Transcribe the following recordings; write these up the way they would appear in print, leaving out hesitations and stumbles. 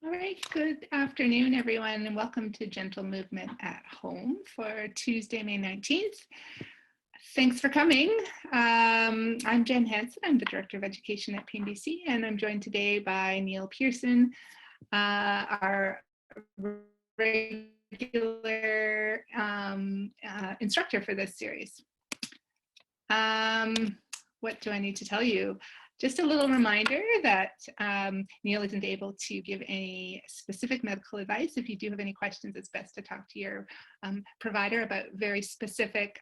All right, good afternoon, everyone, and welcome to Gentle Movement at Home for Tuesday, May 19th. Thanks for coming. I'm Jen Hansen. I'm the Director of Education at PNBC, and I'm joined today by Neil Pearson, our regular instructor for this series. What do I need to tell you? Just a little reminder that Neil isn't able to give any specific medical advice. If you do have any questions, it's best to talk to your provider about very specific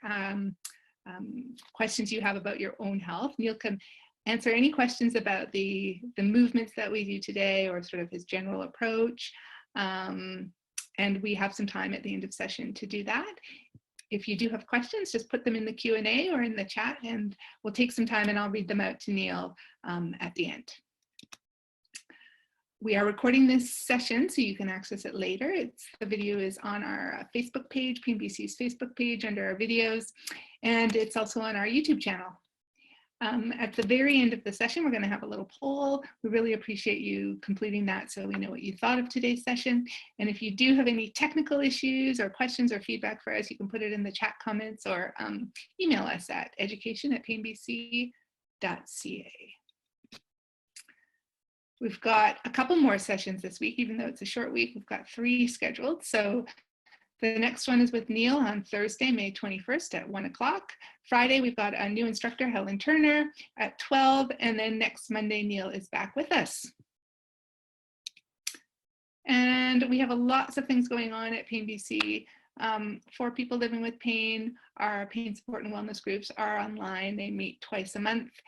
questions you have about your own health. Neil can answer any questions about the movements that we do today or sort of his general approach. And we have some time at the end of session to do that. If you do have questions, just put them in the Q&A or in the chat, and we'll take some time and I'll read them out to Neil at the end. We are recording this session so you can access it later. The video is on our Facebook page, PNBC's Facebook page under our videos, and it's also on our YouTube channel. At the very end of the session, we're going to have a little poll. We really appreciate you completing that so we know what you thought of today's session. And if you do have any technical issues or questions or feedback for us, you can put it in the chat comments or email us at education@pnbc.ca. We've got a couple more sessions this week, even though it's a short week. We've got 3 scheduled. So the next one is with Neil on Thursday, May 21st at 1 o'clock. Friday, we've got a new instructor, Helen Turner, at 12. And then next Monday, Neil is back with us. And we have lots of things going on at PNBC. For people living with pain, our pain support and wellness groups are online. They meet twice a month.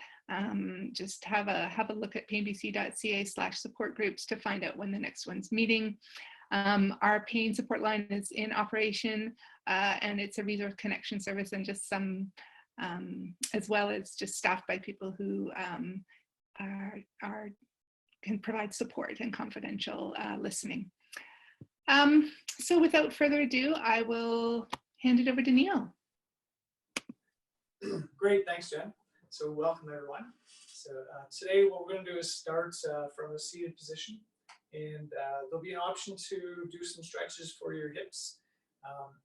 Just have a look at pnbc.ca/support groups to find out when the next one's meeting. Our pain support line is in operation, and it's a resource connection service, and just some, as well as just staffed by people who can provide support and confidential listening. So without further ado, I will hand it over to Neil. Great, thanks, Jen. So welcome, everyone. So today what we're going to do is start from a seated position. And there'll be an option to do some stretches for your hips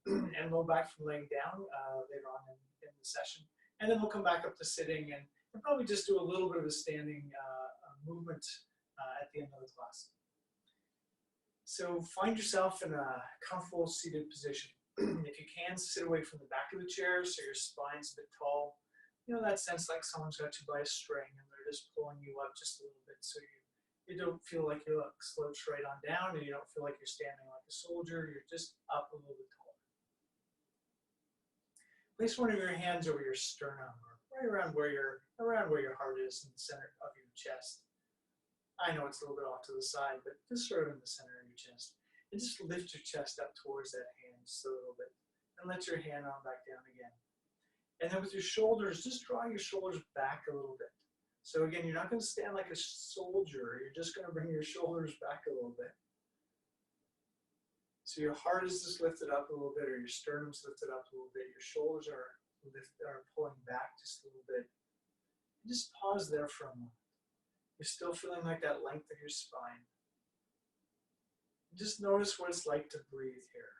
and roll back from laying down later on in the session. And then we'll come back up to sitting and probably just do a little bit of a standing movement at the end of the class. So find yourself in a comfortable seated position. If you can, sit away from the back of the chair so your spine's a bit tall. You know, that sense like someone's got you by a string and they're just pulling you up just a little bit so you don't feel like you're slouched right on down, and you don't feel like you're standing like a soldier. You're just up a little bit taller. Place one of your hands over your sternum, or right around where your heart is in the center of your chest. I know it's a little bit off to the side, but just sort of in the center of your chest. And just lift your chest up towards that hand just a little bit, and let your hand on back down again. And then with your shoulders, just draw your shoulders back a little bit. So again, you're not going to stand like a soldier. You're just going to bring your shoulders back a little bit. So your heart is just lifted up a little bit, or your sternum's lifted up a little bit. Your shoulders are pulling back just a little bit. And just pause there for a moment. You're still feeling like that length of your spine. Just notice what it's like to breathe here.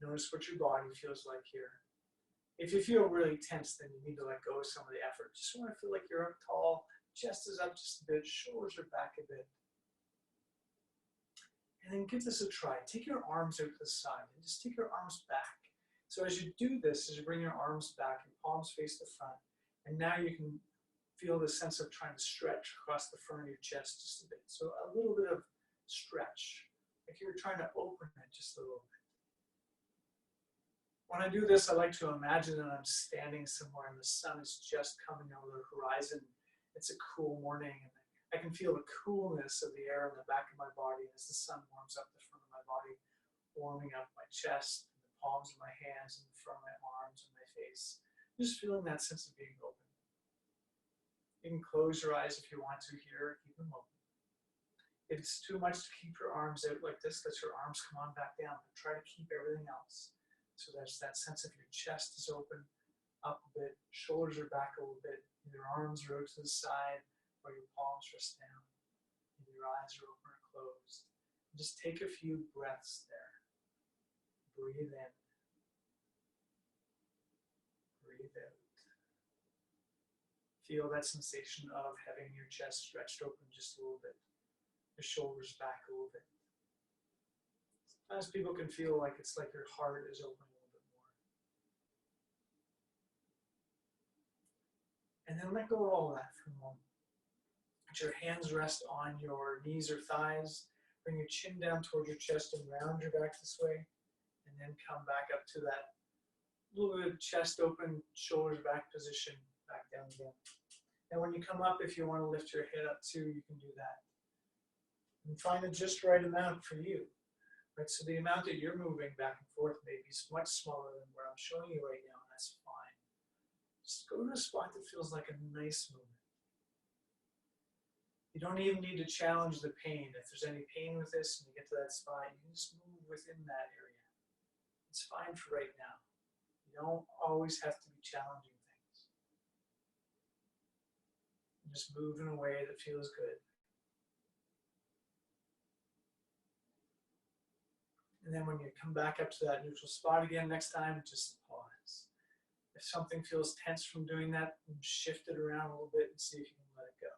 Notice what your body feels like here. If you feel really tense, then you need to let go of some of the effort. Just want to feel like you're up tall, chest is up just a bit, shoulders are back a bit. And then give this a try. Take your arms out to the side and just take your arms back. So as you do this, as you bring your arms back and palms face the front, and now you can feel the sense of trying to stretch across the front of your chest just a bit. So a little bit of stretch, like you're trying to open it just a little bit. When I do this, I like to imagine that I'm standing somewhere and the sun is just coming over the horizon. It's a cool morning, and I can feel the coolness of the air in the back of my body as the sun warms up the front of my body, warming up my chest, and the palms of my hands, and the front of my arms and my face. Just feeling that sense of being open. You can close your eyes if you want to here, keep them open. If it's too much to keep your arms out like this, let your arms come on back down, but try to keep everything else. So there's that sense of your chest is open, up a bit, shoulders are back a little bit, your arms are out to the side, or your palms rest down, and your eyes are open or closed. Just take a few breaths there. Breathe in. Breathe out. Feel that sensation of having your chest stretched open just a little bit, your shoulders back a little bit. Sometimes people can feel like it's like your heart is open a little bit more. And then let go of all that for a moment. Let your hands rest on your knees or thighs. Bring your chin down towards your chest and round your back this way. And then come back up to that little bit of chest open, shoulders back position, back down again. And when you come up, if you want to lift your head up too, you can do that. And find the just right amount for you. Right, so the amount that you're moving back and forth may be much smaller than what I'm showing you right now, and that's fine. Just go to a spot that feels like a nice movement. You don't even need to challenge the pain. If there's any pain with this and you get to that spot, you can just move within that area. It's fine for right now. You don't always have to be challenging things. You just move in a way that feels good. And then when you come back up to that neutral spot again next time, just pause. If something feels tense from doing that, shift it around a little bit and see if you can let it go.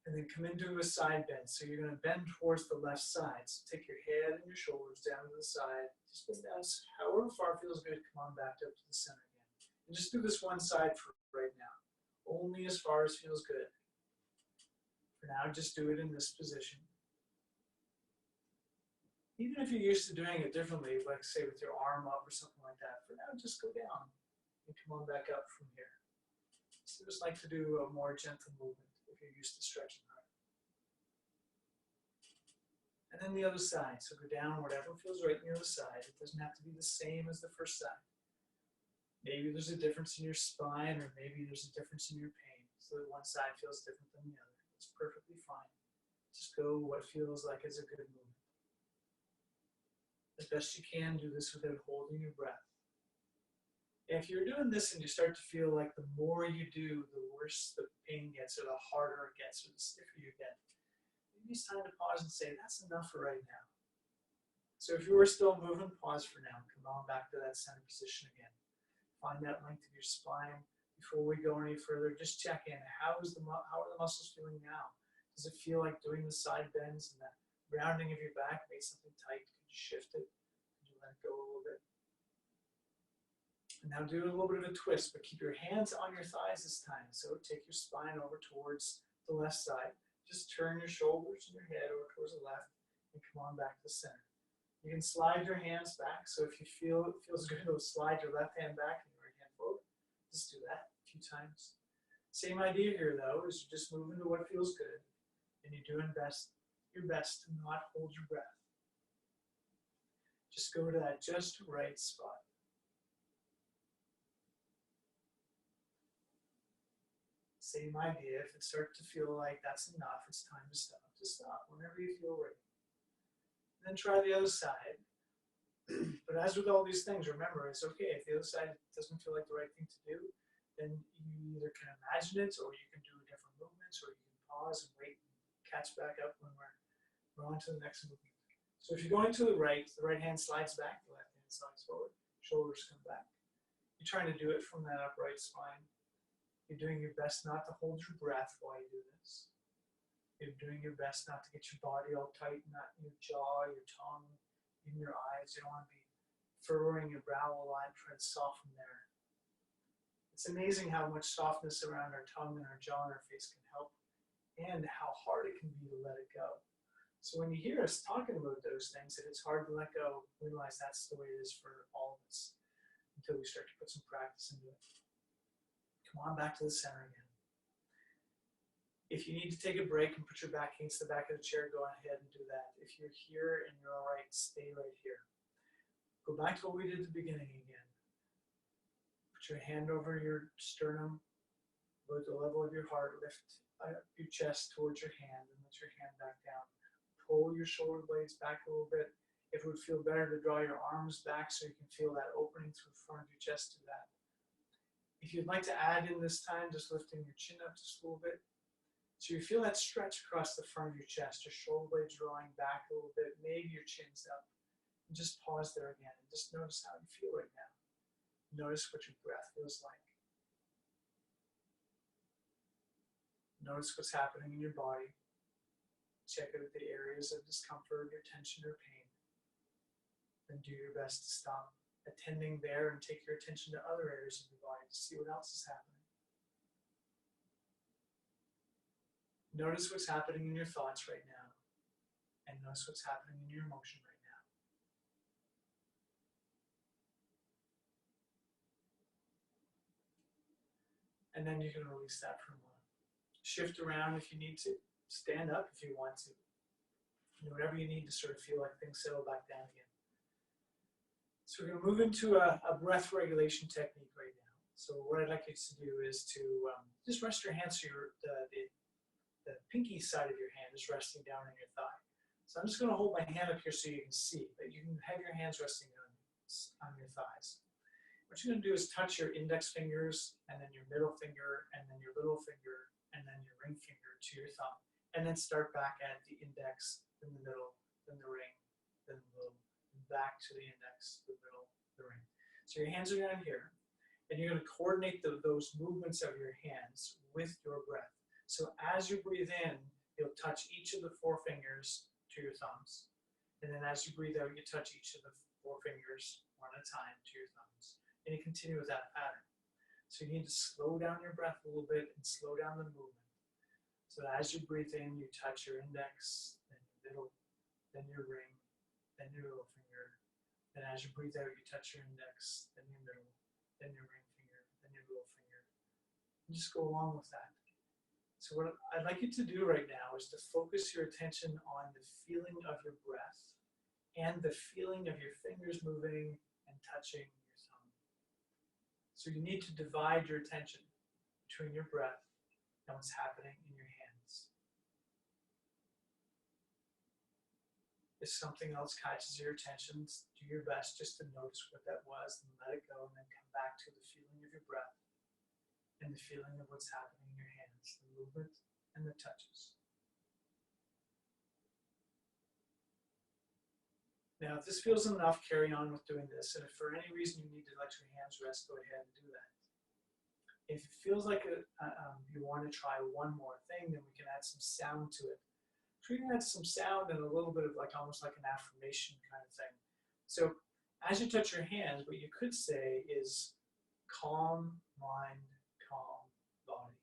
And then come into a side bend. So you're going to bend towards the left side. So take your head and your shoulders down to the side. Just bend down however far feels good. Come on back up to the center again. And just do this one side for right now. Only as far as feels good. For now, just do it in this position. Even if you're used to doing it differently, like say with your arm up or something like that, for now just go down and come on back up from here. So just like to do a more gentle movement if you're used to stretching hard. And then the other side, so go down whatever feels right on the other side. It doesn't have to be the same as the first side. Maybe there's a difference in your spine, or maybe there's a difference in your pain, so that one side feels different than the other. It's perfectly fine. Just go what feels like is a good movement. As best you can, do this without holding your breath. If you're doing this and you start to feel like the more you do, the worse the pain gets, or the harder it gets, or the stiffer you get, maybe it's time to pause and say, that's enough for right now. So if you are still moving, pause for now. Come on back to that center position again. Find that length of your spine. Before we go any further, just check in. How are the muscles feeling now? Does it feel like doing the side bends and that rounding of your back made something tight? Shift it, and you let it go a little bit. And now do a little bit of a twist, but keep your hands on your thighs this time. So take your spine over towards the left side. Just turn your shoulders and your head over towards the left and come on back to the center. You can slide your hands back. So if you feel it feels good to slide your left hand back and your right hand forward, just do that a few times. Same idea here though, is you just move into what feels good and you're doing your best to not hold your breath. Just go to that just right spot. Same idea. If it starts to feel like that's enough, it's time to stop. Just stop whenever you feel ready. Then try the other side. But as with all these things, remember, it's okay. If the other side doesn't feel like the right thing to do, then you either can imagine it, or you can do different movements, or you can pause and wait and catch back up when we're on to the next movement. So if you're going to the right hand slides back, the left hand slides forward, shoulders come back. You're trying to do it from that upright spine. You're doing your best not to hold your breath while you do this. You're doing your best not to get your body all tight, not in your jaw, your tongue, in your eyes. You don't want to be furrowing your brow a lot, trying to soften there. It's amazing how much softness around our tongue and our jaw and our face can help, and how hard it can be to let it go. So when you hear us talking about those things, that it's hard to let go, realize that's the way it is for all of us until we start to put some practice into it. Come on back to the center again. If you need to take a break and put your back against the back of the chair, go ahead and do that. If you're here and you're all right, stay right here. Go back to what we did at the beginning again. Put your hand over your sternum, about the level of your heart, lift your chest towards your hand and let your hand back down. Pull your shoulder blades back a little bit. If it would feel better to draw your arms back so you can feel that opening through the front of your chest, do that. If you'd like to add in this time, just lifting your chin up just a little bit. So you feel that stretch across the front of your chest, your shoulder blades drawing back a little bit, maybe your chin's up. And just pause there again and just notice how you feel right now. Notice what your breath feels like. Notice what's happening in your body. Check out the areas of discomfort or tension or pain. Then do your best to stop attending there and take your attention to other areas of your body to see what else is happening. Notice what's happening in your thoughts right now, and notice what's happening in your emotion right now. And then you can release that for a moment. Shift around if you need to. Stand up if you want to. Whatever you need to sort of feel like things settle back down again. So we're going to move into a breath regulation technique right now. So what I'd like you to do is to just rest your hands so the pinky side of your hand is resting down on your thigh. So I'm just going to hold my hand up here so you can see, but you can have your hands resting on your thighs. What you're going to do is touch your index fingers, and then your middle finger, and then your little finger, and then your ring finger to your thumb. And then start back at the index, then the middle, then the ring, then the little, and back to the index, the middle, the ring. So your hands are down here, and you're going to coordinate those movements of your hands with your breath. So as you breathe in, you'll touch each of the 4 fingers to your thumbs. And then as you breathe out, you touch each of the 4 fingers one at a time to your thumbs. And you continue with that pattern. So you need to slow down your breath a little bit and slow down the movement. So as you breathe in, you touch your index, then your middle, then your ring, then your little finger. Then as you breathe out, you touch your index, then your middle, then your ring finger, then your little finger. And just go along with that. So what I'd like you to do right now is to focus your attention on the feeling of your breath and the feeling of your fingers moving and touching your thumb. So you need to divide your attention between your breath and what's happening in your hands. If something else catches your attention, do your best just to notice what that was and let it go, and then come back to the feeling of your breath and the feeling of what's happening in your hands, the movement and the touches. Now, if this feels enough, carry on with doing this. And if for any reason you need to let your hands rest, go ahead and do that. If it feels like you want to try one more thing, then we can add some sound to it. Treating that some sound and a little bit of almost like an affirmation kind of thing. So as you touch your hands, what you could say is calm mind, calm body.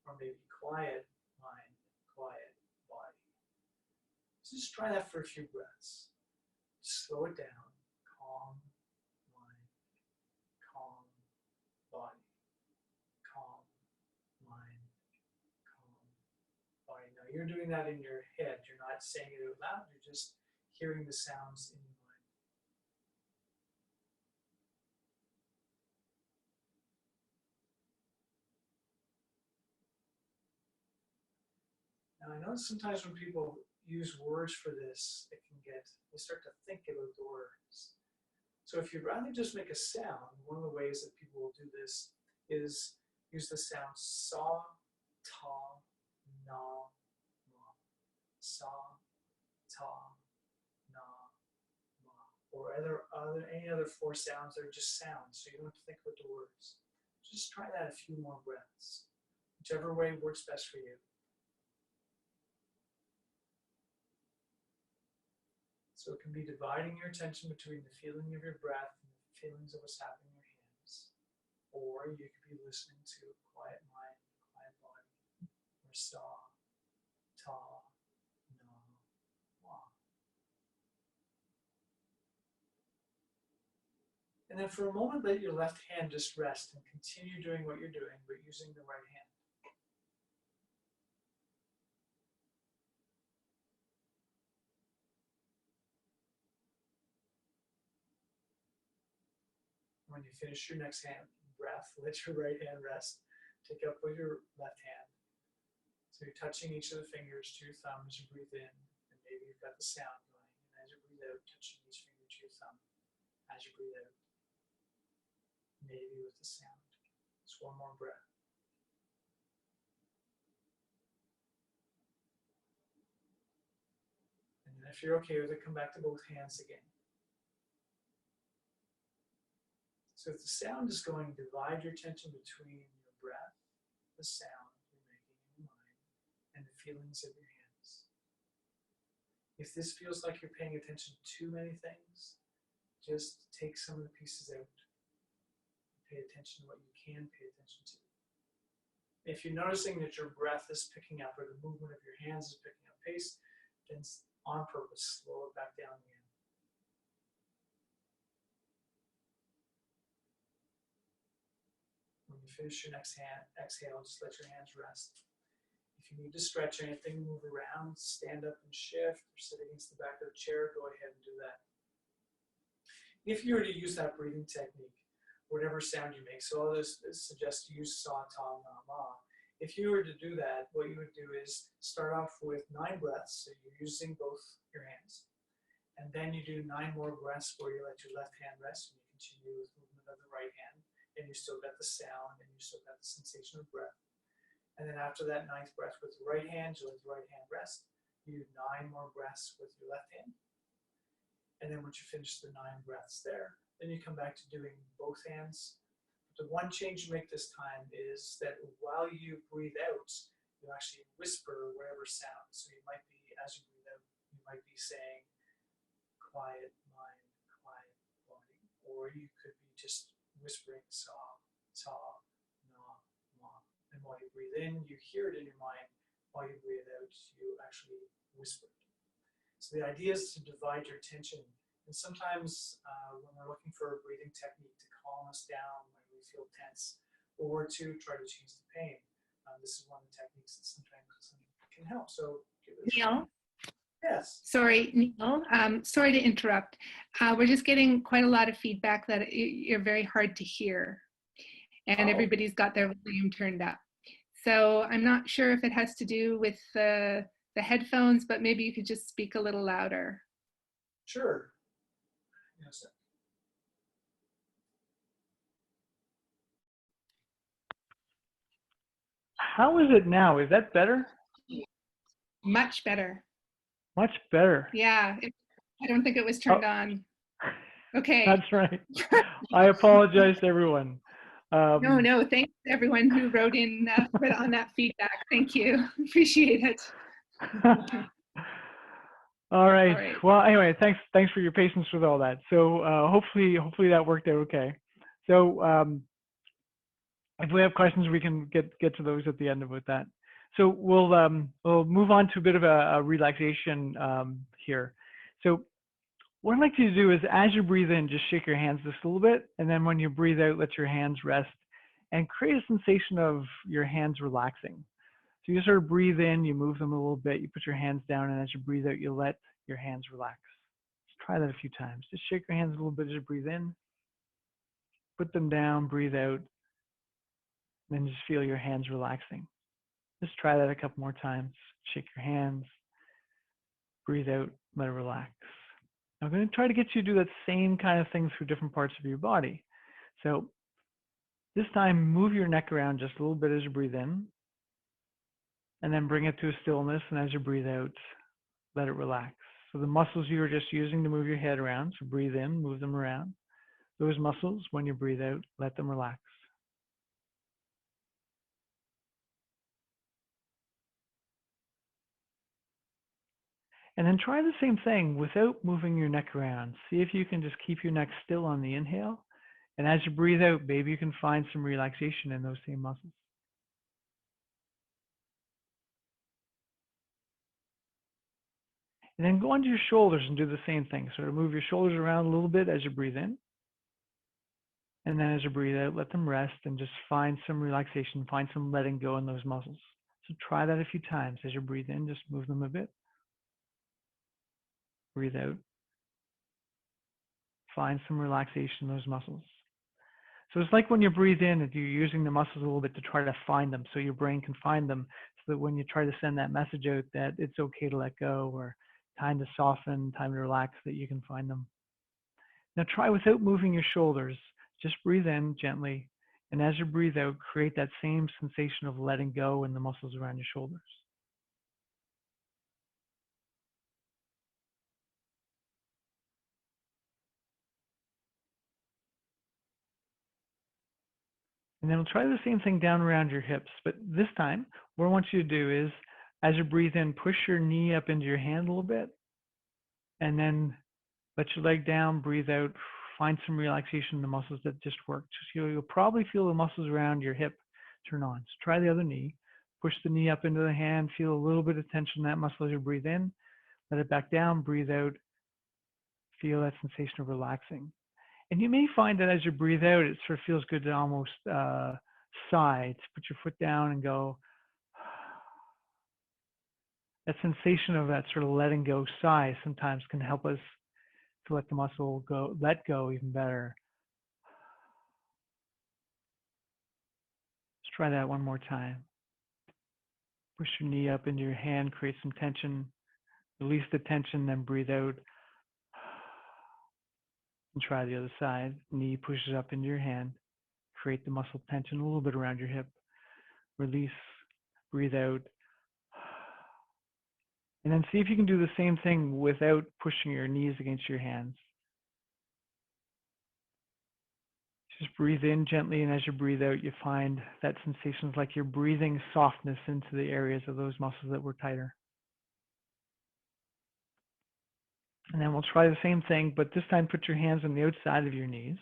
Or maybe quiet mind, quiet body. So just try that for a few breaths. Slow it down. Calm mind, calm body. Calm mind, calm body. Now you're doing that in your head. You're not saying it out loud. You're just hearing the sounds in your mind. Now I know sometimes when people use words for this, they start to think about the words. So if you'd rather just make a sound, one of the ways that people will do this is use the sound saw, ta, na, ma. Saw, ta, na, ma. Or any other 4 sounds that are just sounds, so you don't have to think about the words. Just try that a few more breaths. Whichever way works best for you. So it can be dividing your attention between the feeling of your breath and the feelings of what's happening in your hands. Or you could be listening to a quiet mind, quiet body, or saw, ta, na, wa. And then for a moment, let your left hand just rest and continue doing what you're doing, but using the right hand. When you finish your next breath, let your right hand rest. Take up with your left hand. So you're touching each of the fingers to your thumb as you breathe in, and maybe you've got the sound going. And as you breathe out, touch as you breathe out. Maybe with the sound. Just one more breath. And then if you're okay with it, come back to both hands again. So if the sound is going, divide your attention between your breath, the sound you're making in your mind, and the feelings of your hands. If this feels like you're paying attention to too many things, just take some of the pieces out. Pay attention to what you can pay attention to. If you're noticing that your breath is picking up or the movement of your hands is picking up pace, then on purpose, slow it back down again. When you finish your next exhale, just let your hands rest. If you need to stretch or anything, move around, stand up and shift, or sit against the back of the chair, go ahead and do that. If you were to use that breathing technique, whatever sound you make, so this suggests you use sa, ta, na, ma. If you were to do that, what you would do is start off with 9 breaths, so you're using both your hands. And then you do 9 more breaths where you let your left hand rest, and you continue with movement of the right hand, and you still got the sound, and you still got the sensation of breath. And then after that 9th breath with the right hand, you let the right hand rest. You do 9 more breaths with your left hand. And then once you finish the 9 breaths there, then you come back to doing both hands. The one change you make this time is that while you breathe out, you actually whisper whatever sound. So you might be, as you breathe out, you might be saying, quiet mind, quiet body. Or you could be just whispering sa, ta, na, ma. And while you breathe in, you hear it in your mind. While you breathe out, you actually whisper it. So the idea is to divide your attention. And sometimes when we're looking for a breathing technique to calm us down when we feel tense, or to try to change the pain, this is one of the techniques that sometimes can help. So give it a try. Neil? Yes. Sorry, Neil. Sorry to interrupt. We're just getting quite a lot of feedback that you're very hard to hear, and everybody's got their volume turned up. So I'm not sure if it has to do with the headphones, but maybe you could just speak a little louder. Sure. Yes. How is it now? Is that better? Much better. Much better. Yeah, I don't think it was turned on. Okay. That's right. I apologize to everyone. No, thanks to everyone who wrote in on that feedback. Thank you. Appreciate it. All right. Well, anyway, thanks for your patience with all that. So hopefully that worked out okay. So if we have questions, we can get to those at the end with that. So we'll move on to a bit of a relaxation here. So what I'd like you to do is, as you breathe in, just shake your hands just a little bit, and then when you breathe out, let your hands rest and create a sensation of your hands relaxing. So you sort of breathe in, you move them a little bit, you put your hands down, and as you breathe out, you let your hands relax. Just try that a few times. Just shake your hands a little bit as you breathe in, put them down, breathe out, then just feel your hands relaxing. Just try that a couple more times. Shake your hands, breathe out, let it relax. I'm going to try to get you to do that same kind of thing through different parts of your body. So this time, move your neck around just a little bit as you breathe in, and then bring it to a stillness, and as you breathe out, let it relax. So the muscles you were just using to move your head around, so breathe in, move them around. Those muscles, when you breathe out, let them relax. And then try the same thing without moving your neck around. See if you can just keep your neck still on the inhale. And as you breathe out, maybe you can find some relaxation in those same muscles. And then go onto your shoulders and do the same thing. So move your shoulders around a little bit as you breathe in. And then as you breathe out, let them rest and just find some relaxation, find some letting go in those muscles. So try that a few times. As you breathe in, just move them a bit. Breathe out. Find some relaxation in those muscles. So it's like when you breathe in, you're using the muscles a little bit to try to find them so your brain can find them, so that when you try to send that message out that it's okay to let go or time to soften, time to relax, that you can find them. Now try without moving your shoulders. Just breathe in gently. And as you breathe out, create that same sensation of letting go in the muscles around your shoulders. And then we'll try the same thing down around your hips. But this time, what I want you to do is, as you breathe in, push your knee up into your hand a little bit. And then let your leg down, breathe out, find some relaxation in the muscles that just worked. So you'll probably feel the muscles around your hip turn on. So try the other knee. Push the knee up into the hand, feel a little bit of tension in that muscle as you breathe in. Let it back down, breathe out, feel that sensation of relaxing. And you may find that as you breathe out, it sort of feels good to almost sigh, to put your foot down and go. That sensation of that sort of letting go sigh sometimes can help us to let the muscle go, let go even better. Let's try that one more time. Push your knee up into your hand, create some tension, release the tension, then breathe out. And try the other side. Knee pushes up into your hand, create the muscle tension a little bit around your hip. Release, breathe out. And then see if you can do the same thing without pushing your knees against your hands. Just breathe in gently, and as you breathe out, you find that sensation is like you're breathing softness into the areas of those muscles that were tighter. And then we'll try the same thing, but this time put your hands on the outside of your knees.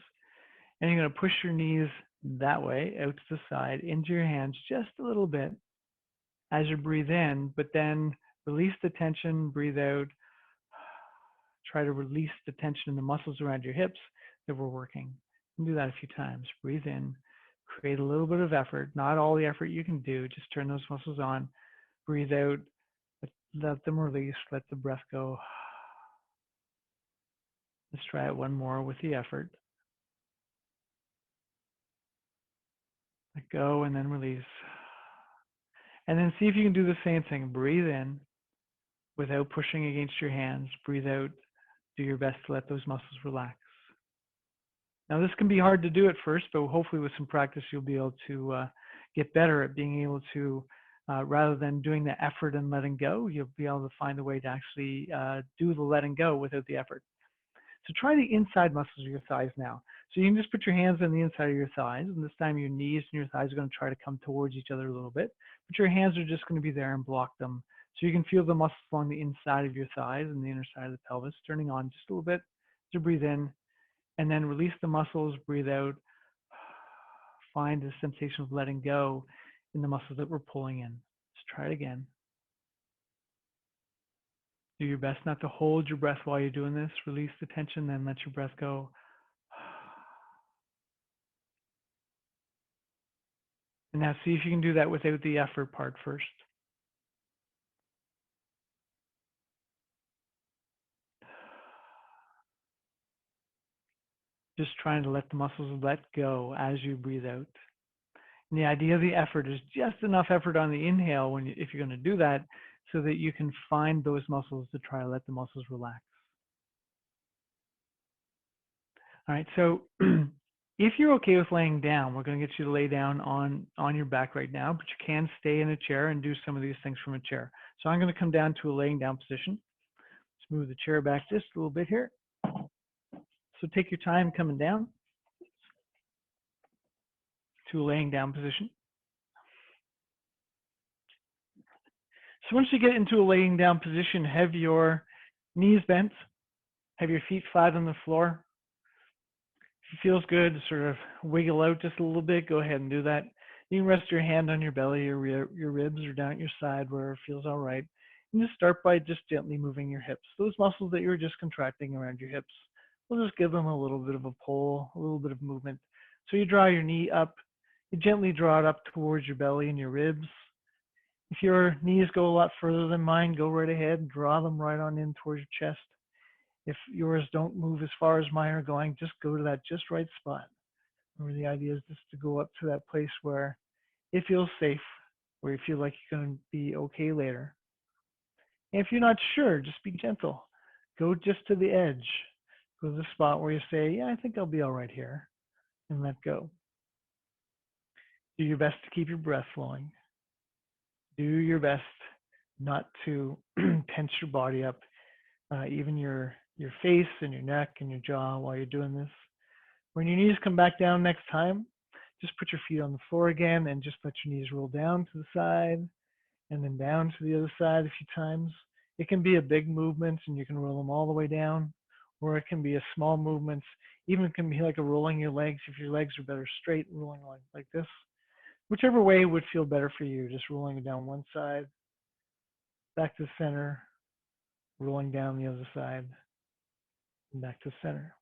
And you're going to push your knees that way, out to the side, into your hands just a little bit as you breathe in, but then release the tension, breathe out. Try to release the tension in the muscles around your hips that we're working. And do that a few times. Breathe in, create a little bit of effort, not all the effort you can do, just turn those muscles on. Breathe out, let them release, let the breath go. Let's try it one more with the effort. Let go and then release. And then see if you can do the same thing. Breathe in without pushing against your hands. Breathe out. Do your best to let those muscles relax. Now, this can be hard to do at first, but hopefully with some practice, you'll be able to get better at being able to, rather than doing the effort and letting go, you'll be able to find a way to actually do the letting go without the effort. So try the inside muscles of your thighs now. So you can just put your hands on the inside of your thighs, and this time your knees and your thighs are going to try to come towards each other a little bit, but your hands are just going to be there and block them. So you can feel the muscles along the inside of your thighs and the inner side of the pelvis turning on just a little bit as you breathe in, and then release the muscles, breathe out. Find the sensation of letting go in the muscles that we're pulling in. Let's try it again. Do your best not to hold your breath while you're doing this. Release the tension, then let your breath go. And now see if you can do that without the effort part first. Just trying to let the muscles let go as you breathe out. And the idea of the effort is just enough effort on the inhale if you're going to do that, so that you can find those muscles to try to let the muscles relax. All right, so if you're okay with laying down, we're going to get you to lay down on your back right now, but you can stay in a chair and do some of these things from a chair. So I'm going to come down to a laying down position. Let's move the chair back just a little bit here. So take your time coming down to a laying down position. So once you get into a laying down position, have your knees bent, have your feet flat on the floor. If it feels good to sort of wiggle out just a little bit, go ahead and do that. You can rest your hand on your belly or your ribs or down at your side where it feels all right. And just start by just gently moving your hips. Those muscles that you were just contracting around your hips, we'll just give them a little bit of a pull, a little bit of movement. So you draw your knee up, you gently draw it up towards your belly and your ribs. If your knees go a lot further than mine, go right ahead and draw them right on in towards your chest. If yours don't move as far as mine are going, just go to that just right spot. Remember, the idea is just to go up to that place where it feels safe, where you feel like you're going to be okay later. And if you're not sure, just be gentle. Go just to the edge. Go to the spot where you say, yeah, I think I'll be all right here, and let go. Do your best to keep your breath flowing. Do your best not to tense your body up, even your face and your neck and your jaw while you're doing this. When your knees come back down next time, just put your feet on the floor again and just let your knees roll down to the side and then down to the other side a few times. It can be a big movement and you can roll them all the way down, or it can be a small movement. Even it can be like a rolling your legs if your legs are better straight, rolling like this. Whichever way would feel better for you, just rolling it down one side, back to the center, rolling down the other side, and back to the center.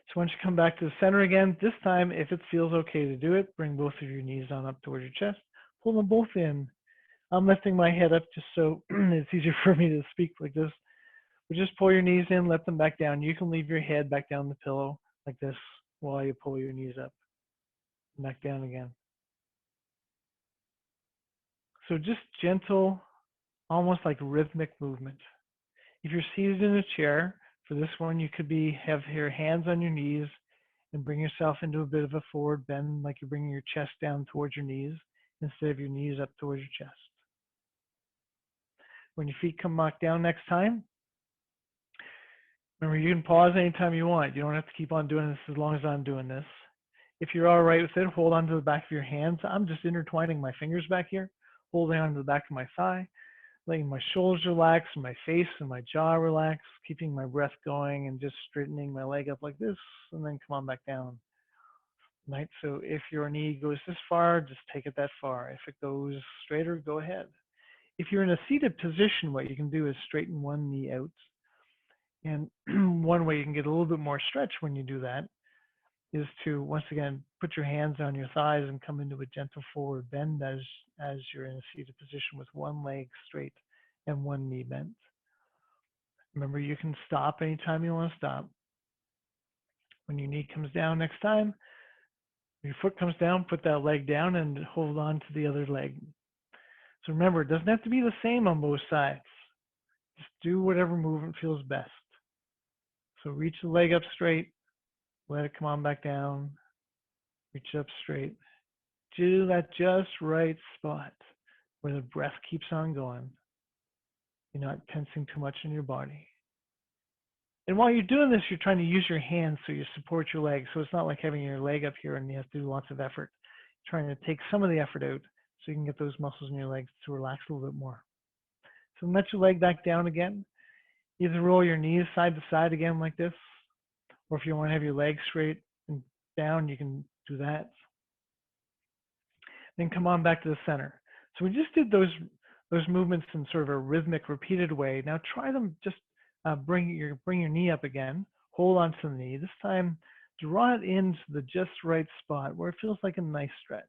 So once you come back to the center again, this time, if it feels okay to do it, bring both of your knees on up towards your chest, pull them both in. I'm lifting my head up just so it's easier for me to speak like this. But just pull your knees in, let them back down. You can leave your head back down the pillow like this while you pull your knees up and back down again. So just gentle, almost like rhythmic movement. If you're seated in a chair, for this one, you could have your hands on your knees and bring yourself into a bit of a forward bend, like you're bringing your chest down towards your knees instead of your knees up towards your chest. When your feet come back down next time, remember, you can pause anytime you want. You don't have to keep on doing this as long as I'm doing this. If you're all right with it, hold on to the back of your hands. I'm just intertwining my fingers back here, holding on to the back of my thigh, letting my shoulders relax, my face and my jaw relax, keeping my breath going and just straightening my leg up like this, and then come on back down. Right? So if your knee goes this far, just take it that far. If it goes straighter, go ahead. If you're in a seated position, what you can do is straighten one knee out. And one way you can get a little bit more stretch when you do that is to, once again, put your hands on your thighs and come into a gentle forward bend as you're in a seated position with one leg straight and one knee bent. Remember, you can stop anytime you want to stop. When your knee comes down next time, your foot comes down, put that leg down and hold on to the other leg. So remember, it doesn't have to be the same on both sides. Just do whatever movement feels best. So reach the leg up straight, let it come on back down, reach up straight. Do that just right spot where the breath keeps on going. You're not tensing too much in your body. And while you're doing this, you're trying to use your hands so you support your legs. So it's not like having your leg up here and you have to do lots of effort. You're trying to take some of the effort out so you can get those muscles in your legs to relax a little bit more. So let your leg back down again. Either roll your knees side to side again like this, or if you want to have your legs straight and down, you can do that. Then come on back to the center. So we just did those movements in sort of a rhythmic, repeated way. Now try them. Just bring your knee up again. Hold on to the knee. This time, draw it into the just right spot where it feels like a nice stretch.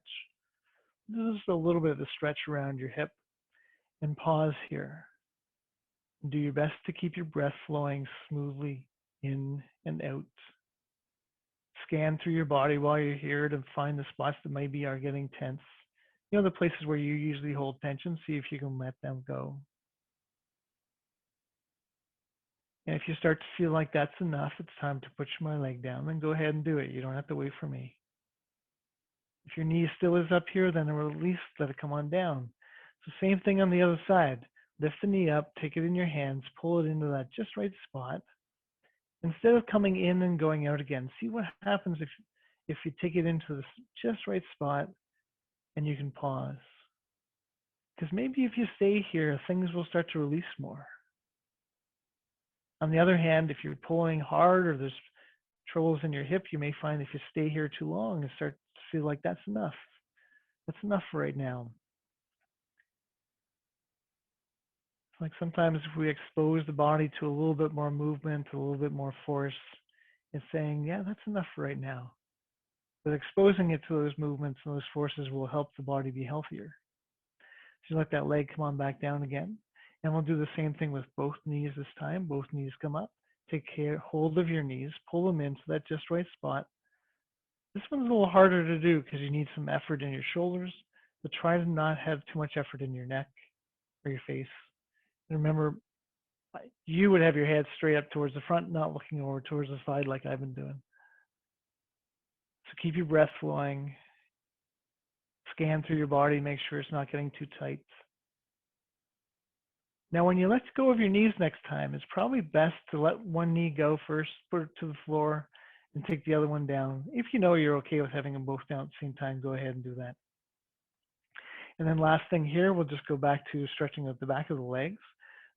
This is a little bit of a stretch around your hip, and pause here. Do your best to keep your breath flowing smoothly in and out. Scan through your body while you're here to find the spots that maybe are getting tense. You know, the places where you usually hold tension, see if you can let them go. And if you start to feel like that's enough, it's time to push my leg down, then go ahead and do it. You don't have to wait for me. If your knee still is up here, then release, let it come on down. So same thing on the other side. Lift the knee up, take it in your hands, pull it into that just right spot. Instead of coming in and going out again, see what happens if you take it into the just right spot and you can pause. Because maybe if you stay here, things will start to release more. On the other hand, if you're pulling hard or there's troubles in your hip, you may find if you stay here too long and start to feel like that's enough. That's enough for right now. It's like sometimes if we expose the body to a little bit more movement, a little bit more force, it's saying, yeah, that's enough for right now. But exposing it to those movements and those forces will help the body be healthier. So let that leg come on back down again. And we'll do the same thing with both knees this time. Both knees come up. Take hold of your knees, pull them into that just right spot. This one's a little harder to do because you need some effort in your shoulders, but try to not have too much effort in your neck or your face. And remember, you would have your head straight up towards the front, not looking over towards the side like I've been doing. So keep your breath flowing. Scan through your body, make sure it's not getting too tight. Now, when you let go of your knees next time, it's probably best to let one knee go first, put it to the floor, and take the other one down. If you know you're okay with having them both down at the same time, go ahead and do that. And then last thing here, we'll just go back to stretching out the back of the legs.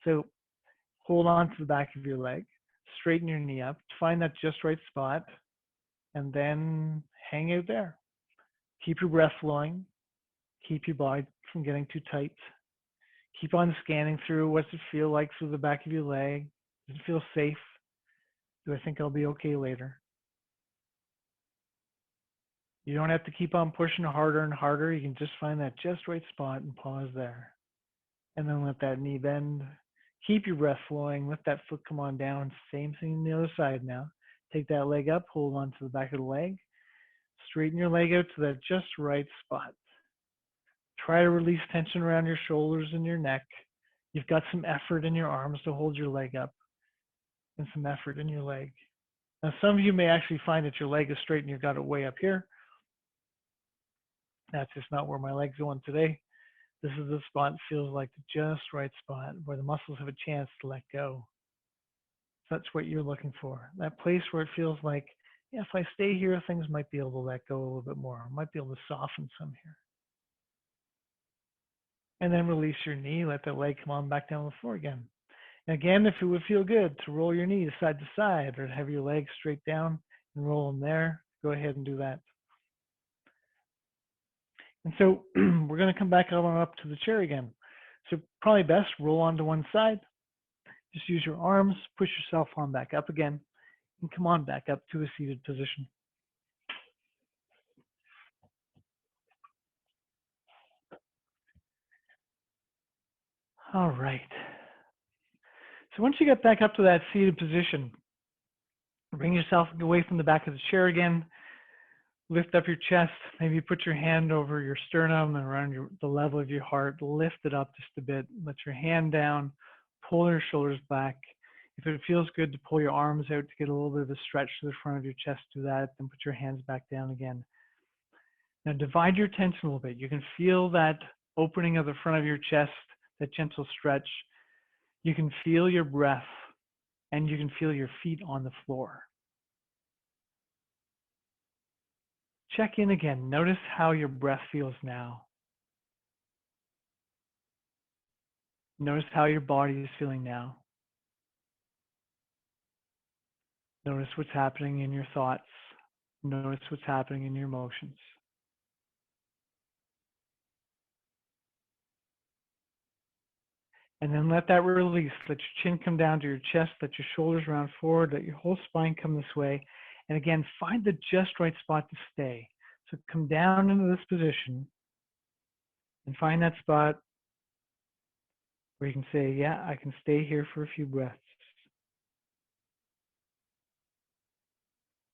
So hold on to the back of your leg, straighten your knee up, find that just right spot, and then hang out there. Keep your breath flowing. Keep your body from getting too tight. Keep on scanning through. What's it feel like through the back of your leg? Does it feel safe? Do I think I'll be okay later? You don't have to keep on pushing harder and harder. You can just find that just right spot and pause there. And then let that knee bend. Keep your breath flowing. Let that foot come on down. Same thing on the other side now. Take that leg up. Hold on to the back of the leg. Straighten your leg out to that just right spot. Try to release tension around your shoulders and your neck. You've got some effort in your arms to hold your leg up and some effort in your leg. Now, some of you may actually find that your leg is straight and you've got it way up here. That's just not where my leg's going today. This is the spot that feels like the just right spot where the muscles have a chance to let go. So that's what you're looking for. That place where it feels like, yeah, if I stay here, things might be able to let go a little bit more. I might be able to soften some here. And then release your knee, let the leg come on back down the floor again. And again, if it would feel good to roll your knees side to side or to have your legs straight down and roll them there, go ahead and do that. And so we're going to come back up to the chair again. So probably best roll onto one side. Just use your arms, push yourself on back up again, and come on back up to a seated position. All right. So once you get back up to that seated position, bring yourself away from the back of the chair again. Lift up your chest. Maybe put your hand over your sternum and around the level of your heart. Lift it up just a bit. Let your hand down. Pull your shoulders back. If it feels good to pull your arms out to get a little bit of a stretch to the front of your chest, do that. Then put your hands back down again. Now divide your attention a little bit. You can feel that opening of the front of your chest, that gentle stretch. You can feel your breath, and you can feel your feet on the floor. Check in again. Notice how your breath feels now. Notice how your body is feeling now. Notice what's happening in your thoughts. Notice what's happening in your emotions. And then let that release. Let your chin come down to your chest. Let your shoulders round forward. Let your whole spine come this way. And again, find the just right spot to stay. So come down into this position and find that spot where you can say, yeah, I can stay here for a few breaths.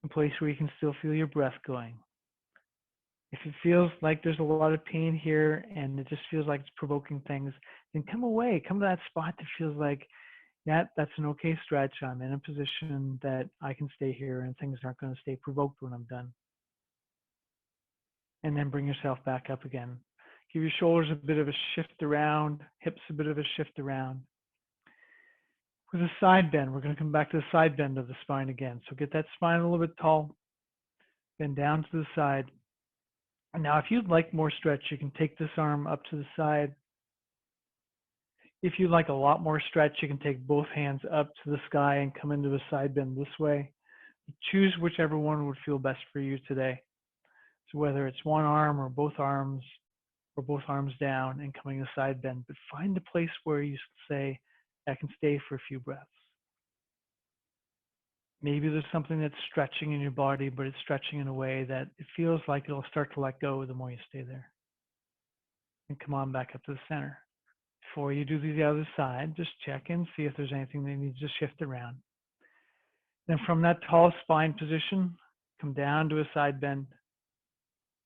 A place where you can still feel your breath going. If it feels like there's a lot of pain here and it just feels like it's provoking things, then come away. Come to that spot that feels like, yeah, that's an okay stretch. I'm in a position that I can stay here and things aren't going to stay provoked when I'm done. And then bring yourself back up again. Give your shoulders a bit of a shift around, hips a bit of a shift around. With a side bend, we're going to come back to the side bend of the spine again. So get that spine a little bit tall, bend down to the side. And now if you'd like more stretch, you can take this arm up to the side. If you'd like a lot more stretch, you can take both hands up to the sky and come into a side bend this way. Choose whichever one would feel best for you today. So whether it's one arm or both arms down and coming a side bend, but find a place where you say, I can stay for a few breaths. Maybe there's something that's stretching in your body, but it's stretching in a way that it feels like it'll start to let go the more you stay there. And come on back up to the center. Before you do the other side, just check in, see if there's anything that needs to shift around. Then from that tall spine position, come down to a side bend.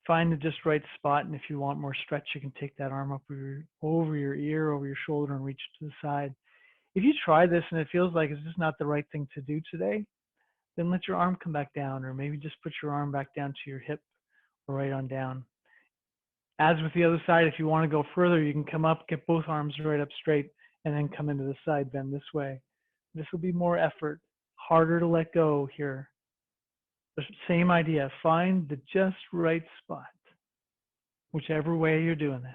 Find the just right spot, and if you want more stretch, you can take that arm up over your ear, over your shoulder, and reach to the side. If you try this and it feels like it's just not the right thing to do today, then let your arm come back down, or maybe just put your arm back down to your hip or right on down. As with the other side, if you want to go further, you can come up, get both arms right up straight, and then come into the side bend this way. This will be more effort, harder to let go here. The same idea, find the just right spot, whichever way you're doing this.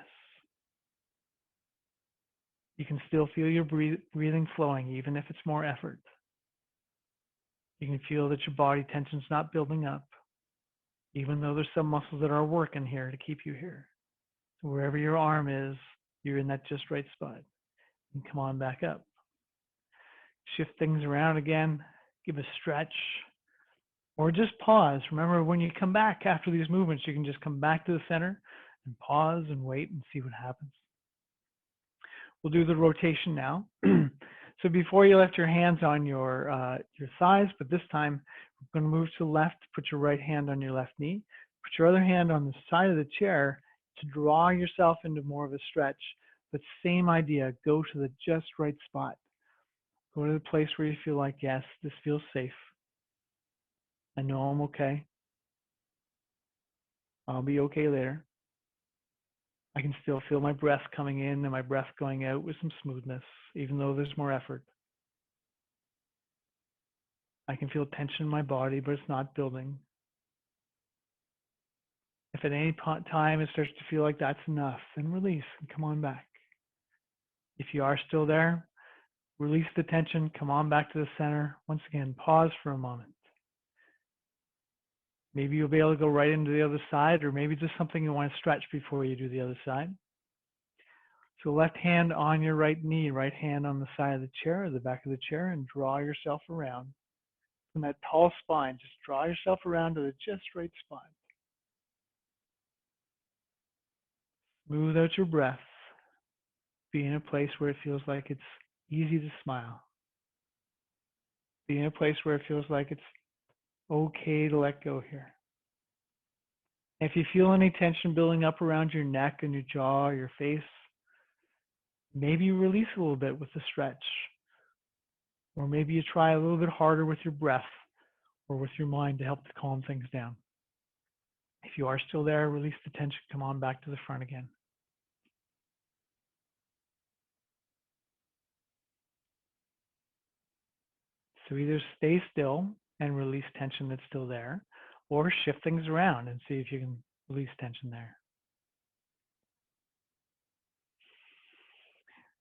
You can still feel your breathing flowing, even if it's more effort. You can feel that your body tension's not building up, even though there's some muscles that are working here to keep you here. So wherever your arm is, you're in that just right spot. And come on back up. Shift things around again, give a stretch, or just pause. Remember, when you come back after these movements, you can just come back to the center and pause and wait and see what happens. We'll do the rotation now. So before you left your hands on your thighs, but this time we're going to move to the left, put your right hand on your left knee, put your other hand on the side of the chair to draw yourself into more of a stretch. But same idea, go to the just right spot. Go to the place where you feel like, yes, this feels safe. I know I'm okay. I'll be okay later. I can still feel my breath coming in and my breath going out with some smoothness, even though there's more effort. I can feel tension in my body, but it's not building. If at any time it starts to feel like that's enough, then release and come on back. If you are still there, release the tension, come on back to the center. Once again, pause for a moment. Maybe you'll be able to go right into the other side, or maybe just something you want to stretch before you do the other side. So left hand on your right knee, right hand on the side of the chair, or the back of the chair, and draw yourself around. From that tall spine, just draw yourself around to the just right spot. Smooth out your breath. Be in a place where it feels like it's easy to smile. Be in a place where it feels like it's okay to let go here. If you feel any tension building up around your neck and your jaw or your face, maybe you release a little bit with the stretch. Or maybe you try a little bit harder with your breath or with your mind to help to calm things down. If you are still there, release the tension, come on back to the front again. So either stay still and release tension that's still there, or shift things around and see if you can release tension there.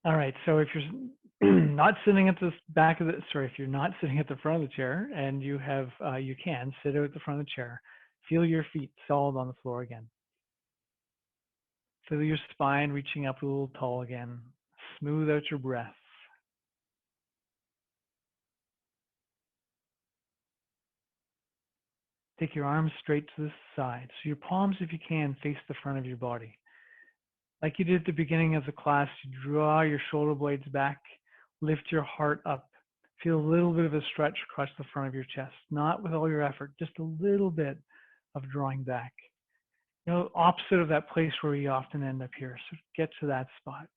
All right, so if you're not sitting at the back of the, if you're not sitting at the front of the chair and you have, you can sit at the front of the chair, feel your feet solid on the floor again. Feel your spine reaching up a little tall again. Smooth out your breath. Take your arms straight to the side. So your palms, if you can, face the front of your body. Like you did at the beginning of the class, you draw your shoulder blades back, lift your heart up. Feel a little bit of a stretch across the front of your chest, not with all your effort, just a little bit of drawing back. You know, opposite of that place where we often end up here. So get to that spot.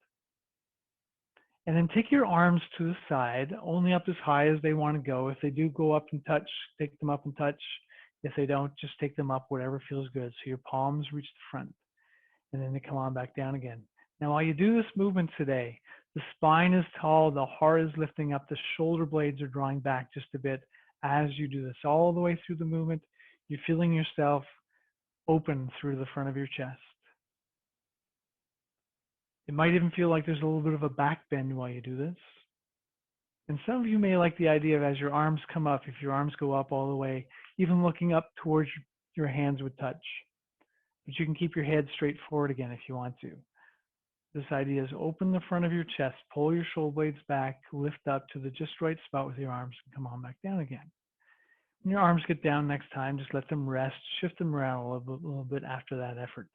And then take your arms to the side, only up as high as they want to go. If they do go up and touch, take them up and touch. If they don't, just take them up, whatever feels good. So your palms reach the front, and then they come on back down again. Now, while you do this movement today, the spine is tall, the heart is lifting up, the shoulder blades are drawing back just a bit as you do this. All the way through the movement, you're feeling yourself open through the front of your chest. It might even feel like there's a little bit of a back bend while you do this. And some of you may like the idea of, as your arms come up, if your arms go up all the way, even looking up towards your hands would touch. But you can keep your head straight forward again if you want to. This idea is open the front of your chest, pull your shoulder blades back, lift up to the just right spot with your arms, and come on back down again. When your arms get down next time, just let them rest, shift them around a little bit after that effort.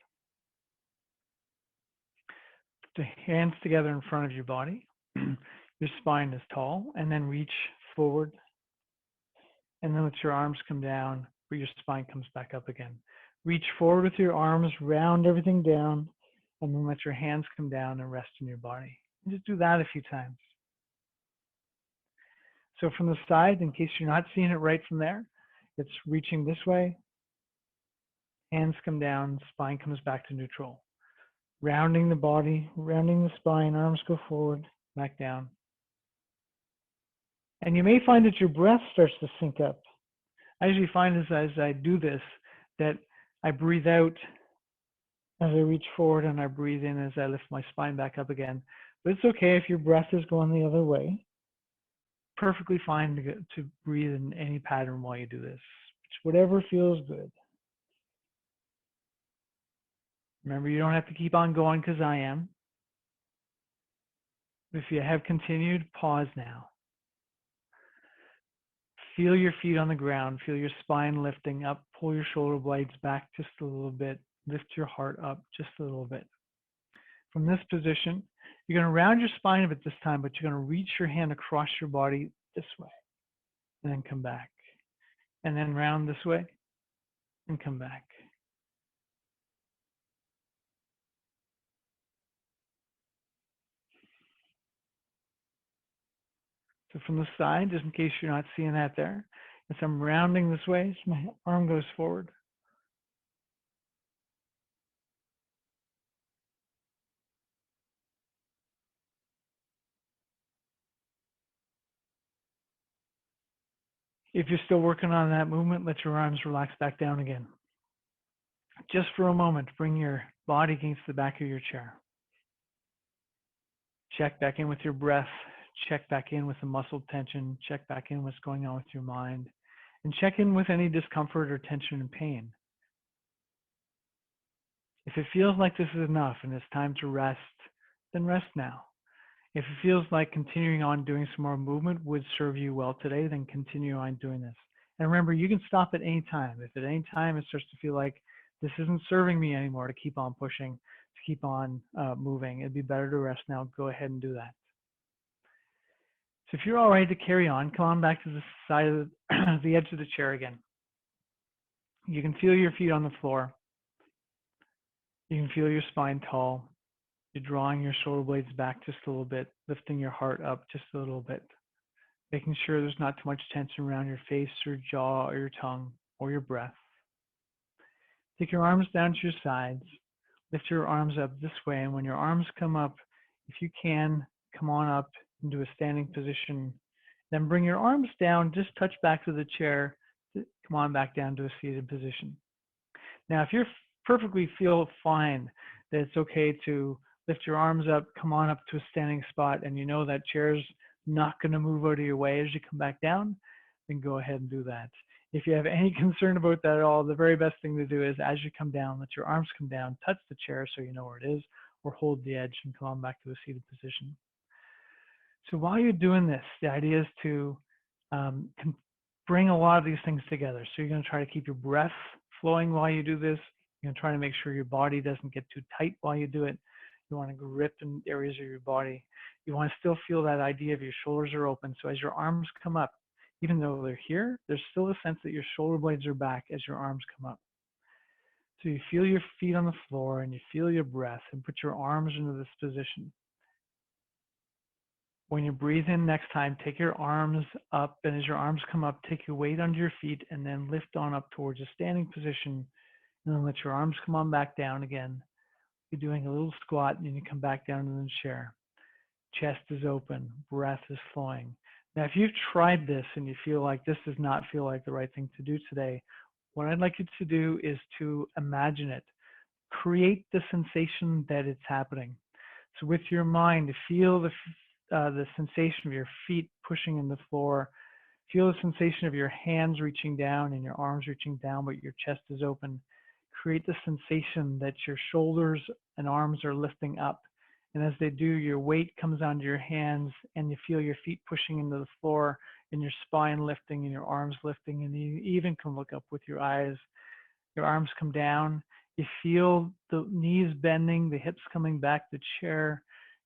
Put the hands together in front of your body. Your spine is tall, and then reach forward. And then let your arms come down, where your spine comes back up again. Reach forward with your arms, round everything down, and then let your hands come down and rest in your body. And just do that a few times. So from the side, in case you're not seeing it right from there, it's reaching this way, hands come down, spine comes back to neutral. Rounding the body, rounding the spine, arms go forward, back down. And you may find that your breath starts to sync up. I usually find as I do this, that I breathe out as I reach forward and I breathe in as I lift my spine back up again. But it's okay if your breath is going the other way. Perfectly fine to breathe in any pattern while you do this. Just whatever feels good. Remember, you don't have to keep on going because I am. If you have continued, pause now. Feel your feet on the ground. Feel your spine lifting up. Pull your shoulder blades back just a little bit. Lift your heart up just a little bit. From this position, you're going to round your spine a bit this time, but you're going to reach your hand across your body this way. And then come back. And then round this way and come back. So from the side, just in case you're not seeing that there, as I'm rounding this way, so my arm goes forward. If you're still working on that movement, let your arms relax back down again. Just for a moment, bring your body against the back of your chair. Check back in with your breath. Check back in with the muscle tension. Check back in what's going on with your mind. And check in with any discomfort or tension and pain. If it feels like this is enough and it's time to rest, then rest now. If it feels like continuing on doing some more movement would serve you well today, then continue on doing this. And remember, you can stop at any time. If at any time it starts to feel like this isn't serving me anymore to keep on pushing, to keep on moving, it'd be better to rest now. Go ahead and do that. So if you're all ready to carry on, come on back to the side of the edge of the chair again. You can feel your feet on the floor. You can feel your spine tall. You're drawing your shoulder blades back just a little bit, lifting your heart up just a little bit, making sure there's not too much tension around your face or jaw or your tongue or your breath. Take your arms down to your sides. Lift your arms up this way, and when your arms come up, if you can, come on up into a standing position. Then bring your arms down, just touch back to the chair. Come on back down to a seated position. Now, if you perfectly feel fine that it's okay to lift your arms up, come on up to a standing spot, and you know that chair's not going to move out of your way as you come back down, then go ahead and do that. If you have any concern about that at all, the very best thing to do is as you come down, let your arms come down, touch the chair so you know where it is, or hold the edge and come on back to a seated position. So while you're doing this, the idea is to bring a lot of these things together. So you're going to try to keep your breath flowing while you do this. You're going to try to make sure your body doesn't get too tight while you do it. You want to grip in areas of your body. You want to still feel that idea of your shoulders are open. So as your arms come up, even though they're here, there's still a sense that your shoulder blades are back as your arms come up. So you feel your feet on the floor and you feel your breath and put your arms into this position. When you breathe in next time, take your arms up, and as your arms come up, take your weight under your feet and then lift on up towards a standing position, and then let your arms come on back down again. You're doing a little squat and then you come back down to the chair. Chest is open, breath is flowing. Now, if you've tried this and you feel like this does not feel like the right thing to do today, what I'd like you to do is to imagine it. Create the sensation that it's happening. So with your mind, feel the sensation of your feet pushing in the floor. Feel the sensation of your hands reaching down and your arms reaching down, but your chest is open. Create the sensation that your shoulders and arms are lifting up. And as they do, your weight comes onto your hands and you feel your feet pushing into the floor and your spine lifting and your arms lifting, and you even can look up with your eyes. Your arms come down. You feel the knees bending, the hips coming back to the chair.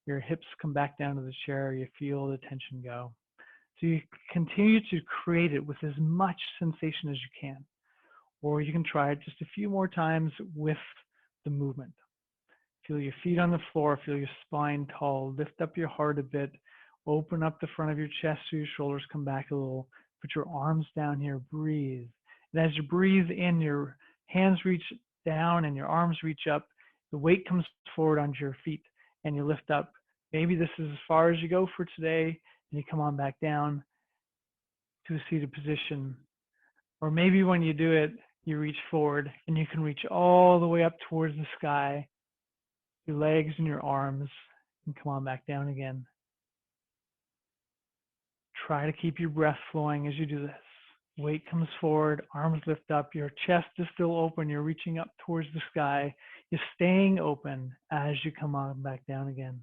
Your hips come back down to the chair. You feel the tension go. So you continue to create it with as much sensation as you can. Or you can try it just a few more times with the movement. Feel your feet on the floor, feel your spine tall, lift up your heart a bit, Open up the front of your chest so your shoulders come back a little. Put your arms down here, breathe. And as you breathe in, your hands reach down and your arms reach up. The weight comes forward onto your feet and you lift up. Maybe this is as far as you go for today, and you come on back down to a seated position. Or maybe when you do it, you reach forward and you can reach all the way up towards the sky, your legs and your arms, and come on back down again. Try to keep your breath flowing as you do this. Weight comes forward, arms lift up, your chest is still open, you're reaching up towards the sky. You're staying open as you come on back down again.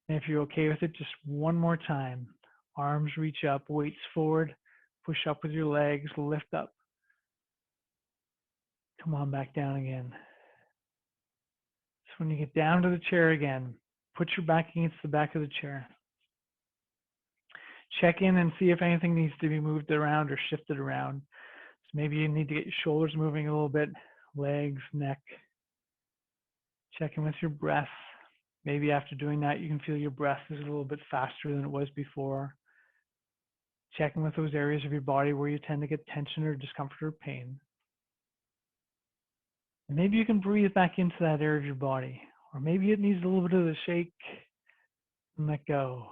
And if you're okay with it, just one more time. Arms reach up, weights forward, push up with your legs, lift up. Come on back down again. So when you get down to the chair again, put your back against the back of the chair. Check in and see if anything needs to be moved around or shifted around. So maybe you need to get your shoulders moving a little bit, legs, neck. Check in with your breath. Maybe after doing that, you can feel your breath is a little bit faster than it was before. Check in with those areas of your body where you tend to get tension or discomfort or pain. And maybe you can breathe back into that area of your body. Or maybe it needs a little bit of a shake and let go.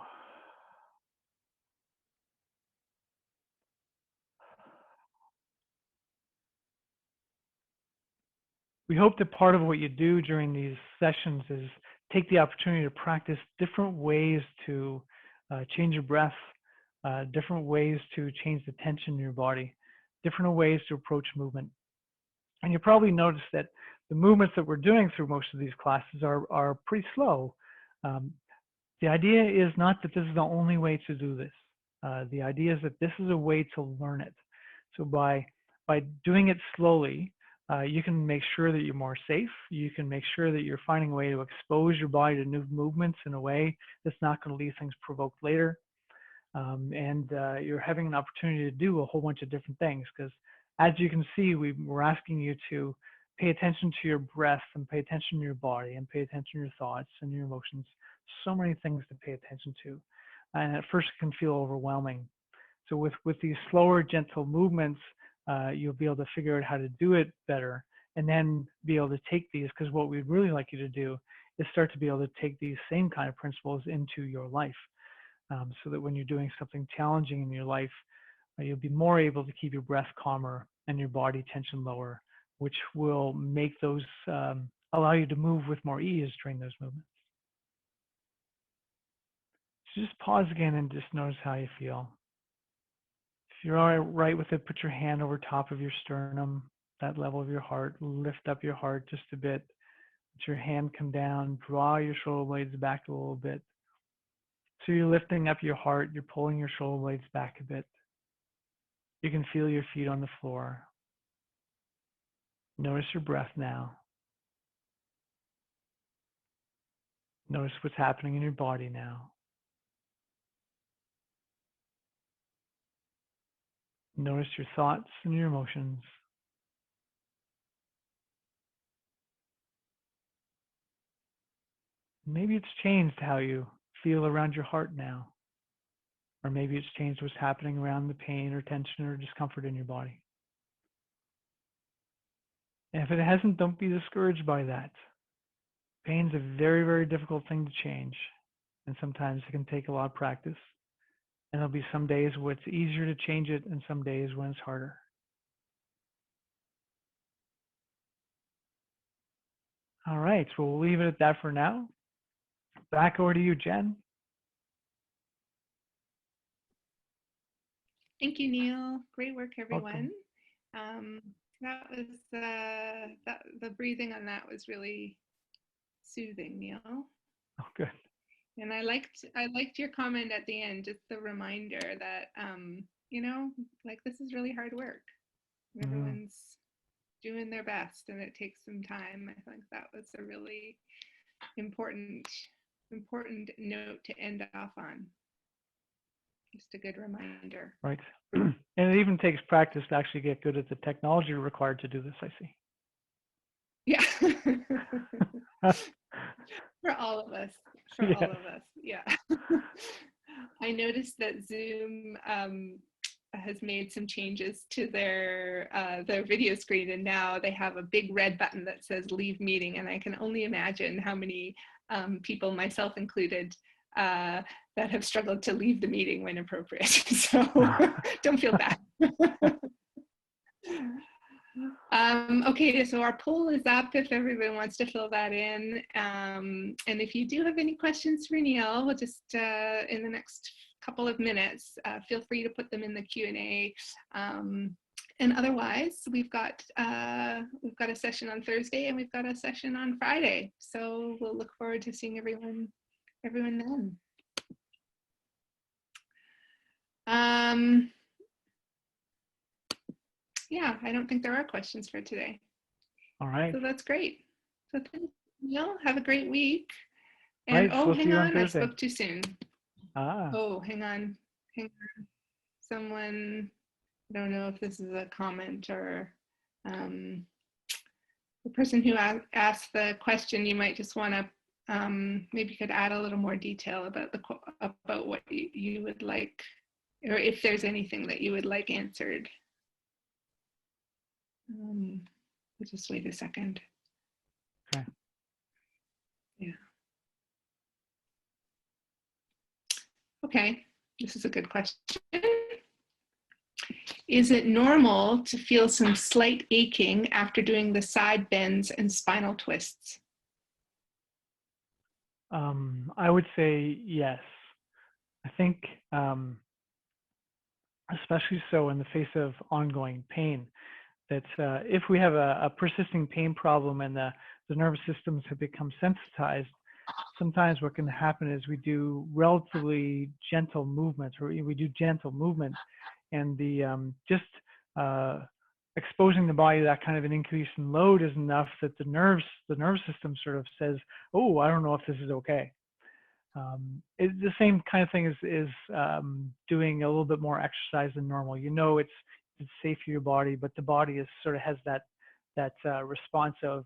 We hope that part of what you do during these sessions is take the opportunity to practice different ways to change your breath, different ways to change the tension in your body, different ways to approach movement. And you probably notice that the movements that we're doing through most of these classes are pretty slow. The idea is not that this is the only way to do this. The idea is that this is a way to learn it. So by doing it slowly, you can make sure that you're more safe. You can make sure that you're finding a way to expose your body to new movements in a way that's not going to leave things provoked later. And you're having an opportunity to do a whole bunch of different things because as you can see, we're asking you to pay attention to your breath and pay attention to your body and pay attention to your thoughts and your emotions. So many things to pay attention to. And at first it can feel overwhelming. So with these slower, gentle movements, you'll be able to figure out how to do it better and then be able to take these, because what we'd really like you to do is start to be able to take these same kind of principles into your life so that when you're doing something challenging in your life, you'll be more able to keep your breath calmer and your body tension lower, which will make those, allow you to move with more ease during those movements. So just pause again and just notice how you feel. If you're all right with it, put your hand over top of your sternum, that level of your heart. Lift up your heart just a bit. Let your hand come down. Draw your shoulder blades back a little bit. So you're lifting up your heart. You're pulling your shoulder blades back a bit. You can feel your feet on the floor. Notice your breath now. Notice what's happening in your body now. Notice your thoughts and your emotions. Maybe it's changed how you feel around your heart now. Or maybe it's changed what's happening around the pain or tension or discomfort in your body. And if it hasn't, don't be discouraged by that. Pain's a very, very difficult thing to change. And sometimes it can take a lot of practice. And there'll be some days where it's easier to change it and some days when it's harder. All right, so we'll leave it at that for now. Back over to you, Jen. Thank you, Neil. Great work, everyone. That was the breathing on that was really soothing, Neil. Oh, good. And I liked your comment at the end, just the reminder that you know, like this is really hard work. Everyone's doing their best, and it takes some time. I think that was a really important note to end off on. Just a good reminder. Right. And it even takes practice to actually get good at the technology required to do this, I see. Yeah. For all of us. for all of us. Yeah. I noticed that Zoom has made some changes to their video screen, and now they have a big red button that says leave meeting, and I can only imagine how many people, myself included, that have struggled to leave the meeting when appropriate. So don't feel bad. Okay, so our poll is up if everyone wants to fill that in. And if you do have any questions for Neil, we'll just, in the next couple of minutes, feel free to put them in the Q&A. And otherwise, we've got a session on Thursday and we've got a session on Friday. So we'll look forward to seeing everyone then. Yeah, I don't think there are questions for today. All right. So that's great. So thank you, Neil. Have a great week. And right, oh, we'll hang on, I Thursday. spoke too soon. Oh, hang on. Someone, I don't know if this is a comment or the person who asked the question, you might just want to maybe could add a little more detail about what you would like, or if there's anything that you would like answered. Just wait a second. Okay. Yeah. Okay, this is a good question. Is it normal to feel some slight aching after doing the side bends and spinal twists? I would say yes. I think, especially so in the face of ongoing pain, that if we have a persisting pain problem and the nervous systems have become sensitized, sometimes what can happen is we do relatively gentle movements, or we do gentle movements, and the exposing the body to that kind of an increase in load is enough that the nervous system sort of says, oh, I don't know if this is okay. It's the same kind of thing as doing a little bit more exercise than normal. You know, it's safe for your body, but the body is sort of has that response of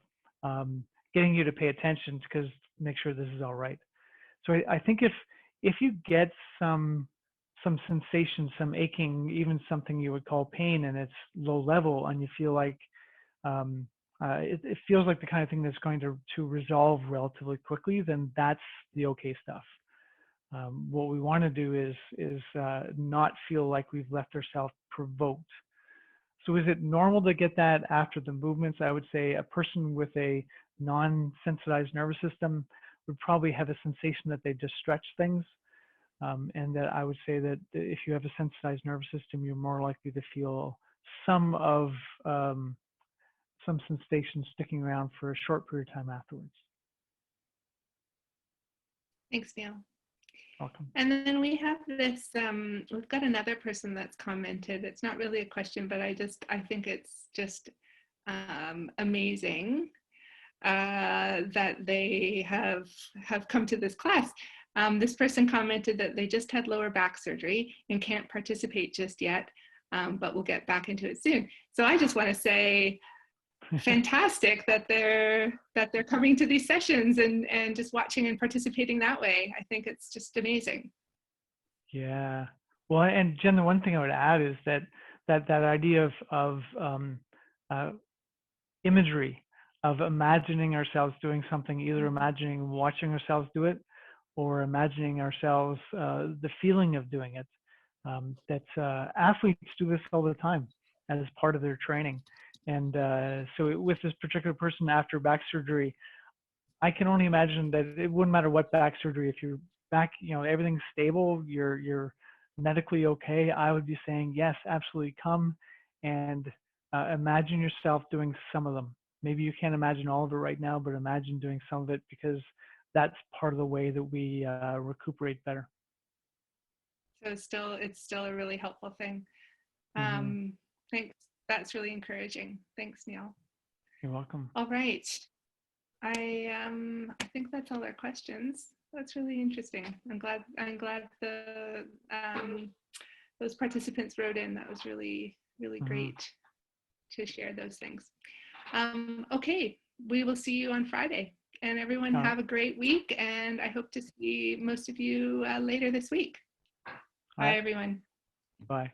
getting you to pay attention because make sure this is all right. So I think if you get some sensation, some aching, even something you would call pain, and it's low level, and you feel like it feels like the kind of thing that's going to resolve relatively quickly, then that's the okay stuff. What we want to do is not feel like we've left ourselves provoked. So is it normal to get that after the movements? I would say a person with a non-sensitized nervous system would probably have a sensation that they just stretch things. And that I would say that if you have a sensitized nervous system, you're more likely to feel some sensation sticking around for a short period of time afterwards. Thanks, Neil. Welcome. And then we have this, we've got another person that's commented. It's not really a question, but I think it's just amazing that they have come to this class. This person commented that they just had lower back surgery and can't participate just yet, but we'll get back into it soon. So I just want to say, fantastic that they're coming to these sessions and just watching and participating that way. I think it's just amazing. Yeah. Well, and Jen, the one thing I would add is that idea of imagery, of imagining ourselves doing something, either imagining watching ourselves do it, or imagining ourselves the feeling of doing it. That athletes do this all the time as part of their training. And so with this particular person after back surgery, I can only imagine that it wouldn't matter what back surgery, if you're back, everything's stable, you're medically okay, I would be saying, yes, absolutely come and imagine yourself doing some of them. Maybe you can't imagine all of it right now, but imagine doing some of it, because that's part of the way that we recuperate better. So it's still a really helpful thing. Thanks. That's really encouraging. Thanks, Neil. You're welcome. All right. I think that's all our questions. That's really interesting. I'm glad the those participants wrote in. That was really great to share those things. Okay, we will see you on Friday. And everyone have a great week. And I hope to see most of you later this week. Bye, everyone. Bye.